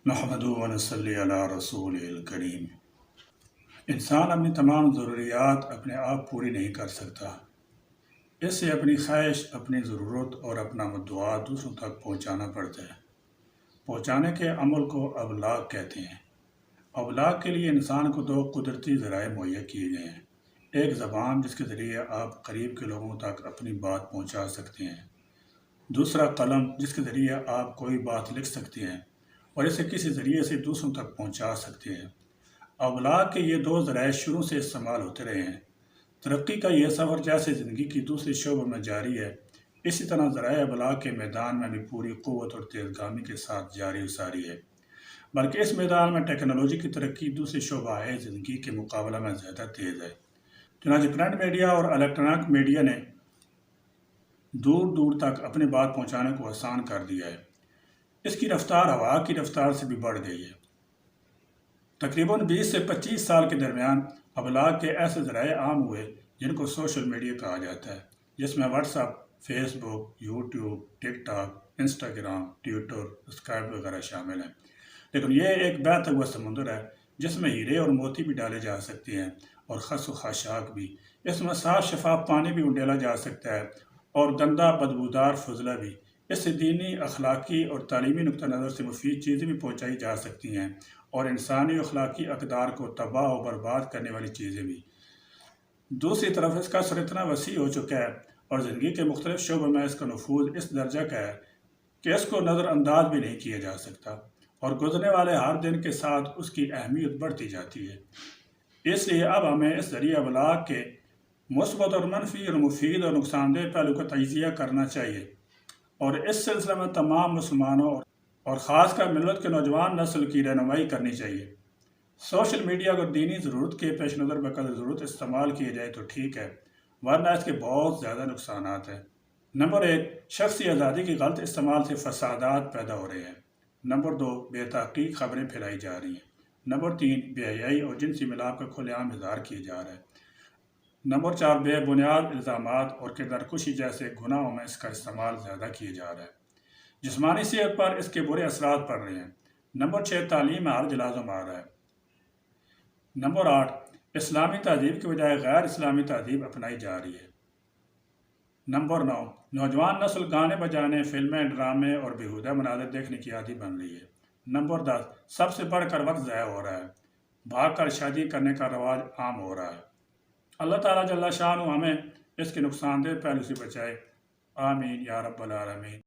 نحمدہ و نصلی علی رسول الکریم۔ انسان اپنی تمام ضروریات اپنے آپ پوری نہیں کر سکتا، اس سے اپنی خواہش، اپنی ضرورت اور اپنا مدعا دوسروں تک پہنچانا پڑتا ہے۔ پہنچانے کے عمل کو ابلاغ کہتے ہیں۔ ابلاغ کے لیے انسان کو دو قدرتی ذرائع مہیا کیے گئے ہیں۔ ایک زبان جس کے ذریعے آپ قریب کے لوگوں تک اپنی بات پہنچا سکتے ہیں۔ دوسرا قلم جس کے ذریعے آپ کوئی بات لکھ سکتے ہیں اور اسے کسی ذریعے سے دوسروں تک پہنچا سکتے ہیں۔ ابلاغ کے یہ دو ذرائع شروع سے استعمال ہوتے رہے ہیں۔ ترقی کا یہ سفر جیسے زندگی کی دوسرے شعبوں میں جاری ہے، اسی طرح ذرائع ابلاغ کے میدان میں بھی پوری قوت اور تیزگامی کے ساتھ جاری و ساری ہے، بلکہ اس میدان میں ٹیکنالوجی کی ترقی دوسرے شعبہ زندگی کے مقابلہ میں زیادہ تیز ہے۔ چنانچہ پرنٹ میڈیا اور الیکٹرانک میڈیا نے دور دور تک اپنی بات پہنچانے کو آسان کر دیا ہے۔ اس کی رفتار ہوا کی رفتار سے بھی بڑھ گئی ہے۔ تقریباً 20 سے 25 سال کے درمیان ابلاغ کے ایسے ذرائع عام ہوئے جن کو سوشل میڈیا کہا جاتا ہے، جس میں واٹس ایپ، فیس بک، یوٹیوب، ٹک ٹاک، انسٹاگرام، ٹویٹر، اسکائپ وغیرہ شامل ہیں۔ لیکن یہ ایک بہتا ہوا سمندر ہے جس میں ہیرے اور موتی بھی ڈالے جا سکتے ہیں اور خس و خاشاک بھی۔ اس میں صاف شفاف پانی بھی اڈیلا جا سکتا ہے اور گندا بدبودار فضلہ بھی۔ اس سے دینی، اخلاقی اور تعلیمی نقطہ نظر سے مفید چیزیں بھی پہنچائی جا سکتی ہیں اور انسانی اخلاقی اقدار کو تباہ و برباد کرنے والی چیزیں بھی۔ دوسری طرف اس کا اثر اتنا وسیع ہو چکا ہے اور زندگی کے مختلف شعبوں میں اس کا نفوذ اس درجہ کا ہے کہ اس کو نظر انداز بھی نہیں کیا جا سکتا، اور گزرنے والے ہر دن کے ساتھ اس کی اہمیت بڑھتی جاتی ہے۔ اس لیے اب ہمیں اس ذریعہ ابلاغ کے مثبت اور منفی اور مفید اور نقصان دہ پہلو کا تجزیہ کرنا چاہیے، اور اس سلسلے میں تمام مسلمانوں اور خاص کر ملت کے نوجوان نسل کی رہنمائی کرنی چاہیے۔ سوشل میڈیا کو دینی ضرورت کے پیش نظر بقدر ضرورت استعمال کیا جائے تو ٹھیک ہے، ورنہ اس کے بہت زیادہ نقصانات ہیں۔ نمبر 1، شخصی آزادی کی غلط استعمال سے فسادات پیدا ہو رہے ہیں۔ نمبر 2، بے تحقیق خبریں پھیلائی جا رہی ہیں۔ نمبر 3، بے حیائی اور جنسی ملاپ کا کھلے عام اظہار کیا جا رہا ہے۔ نمبر 4، بے بنیاد الزامات اور کردار کشی جیسے گناہوں میں اس کا استعمال زیادہ کیا جا رہا ہے۔ جسمانی صحت پر اس کے برے اثرات پڑ رہے ہیں۔ نمبر 6، تعلیم میں حرج لازم آ رہا ہے۔ نمبر 8، اسلامی تہذیب کے بجائے غیر اسلامی تہذیب اپنائی جا رہی ہے۔ نمبر 9، نوجوان نسل گانے بجانے، فلمیں، ڈرامے اور بیہودہ مناظر دیکھنے کی عادی بن رہی ہے۔ نمبر 10، سب سے بڑھ کر وقت ضائع ہو رہا ہے، بھاگ کر شادی کرنے کا رواج عام ہو رہا ہے۔ اللہ تعالیٰ جل شانہ ہمیں اس کے نقصان دہ پہلو سے بچائے۔ آمین یا رب العالمین۔